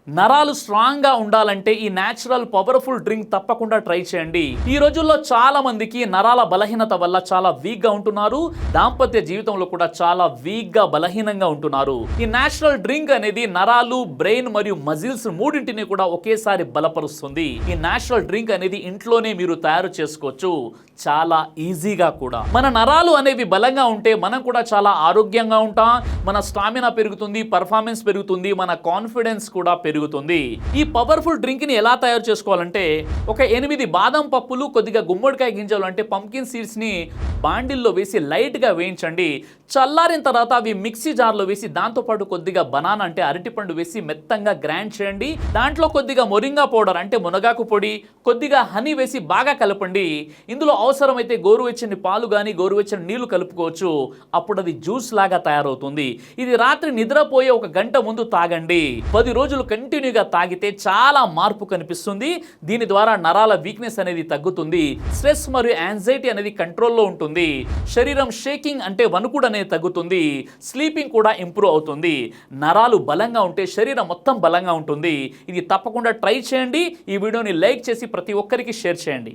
నరాలు స్ట్రాంగ్ గా ఉండాలంటే ఈ నేచురల్ పవర్ఫుల్ డ్రింక్ తప్పకుండా ట్రై చేయండి. ఈ రోజుల్లో చాలా మందికి నరాల బలహీనత వల్ల చాలా వీక్ గా ఉంటున్నారు. దాంపత్య జీవితంలో కూడా చాలా వీక్ గా బలహీనంగా ఉంటున్నారు. ఈ నేచురల్ డ్రింక్ అనేది నరాలు, బ్రెయిన్ మరియు మజిల్స్ మూడింటిని కూడా ఒకేసారి బలపరుస్తుంది. ఈ నేచురల్ డ్రింక్ అనేది ఇంట్లోనే మీరు తయారు చేసుకోవచ్చు, చాలా ఈజీగా కూడా. మన నరాలు అనేవి బలంగా ఉంటే మనం కూడా చాలా ఆరోగ్యంగా ఉంటాం. మన స్టామినా పెరుగుతుంది, పర్ఫార్మెన్స్ పెరుగుతుంది, మన కాన్ఫిడెన్స్ కూడా పెరుగుతుంది. ఈ పవర్ఫుల్ డ్రింక్ ని ఎలా తయారు చేసుకోవాలంటే, ఒక 8 బాదం పప్పులు, కొద్దిగా గుమ్మడికాయ గింజలు అంటే పంకిన్ సీడ్స్ ని బాండిల్లో వేసి లైట్ గా వేయించండి. చల్లారిన తర్వాత అవి మిక్సీ జార్లో వేసి దాంతోపాటు కొద్దిగా బనానా అంటే అరటిపండు వేసి మెత్తంగా గ్రైండ్ చేయండి. దాంట్లో కొద్దిగా మొరింగా పౌడర్ అంటే మునగాకు పొడి, కొద్దిగా హనీ వేసి బాగా కలపండి. ఇందులో అవసరమైతే గోరువెచ్చని పాలు కానీ గోరువెచ్చని నీళ్లు కలుపుకోవచ్చు. అప్పుడు అది జ్యూస్ లాగా తయారవుతుంది. ఇది రాత్రి నిద్రపోయే 1 గంట ముందు తాగండి. 10 రోజులు కంటిన్యూగా తాగితే చాలా మార్పు కనిపిస్తుంది. దీని ద్వారా నరాల వీక్నెస్ అనేది తగ్గుతుంది. స్ట్రెస్ మరియు యాంగ్జైటీ అనేది కంట్రోల్లో ఉంటుంది. శరీరం షేకింగ్ అంటే వణుకుడు అనేది తగ్గుతుంది. స్లీపింగ్ కూడా ఇంప్రూవ్ అవుతుంది. నరాలు బలంగా ఉంటే శరీరం మొత్తం బలంగా ఉంటుంది. ఇది తప్పకుండా ట్రై చేయండి. ఈ వీడియోని లైక్ చేసి ప్రతి ఒక్కరికి షేర్ చేయండి.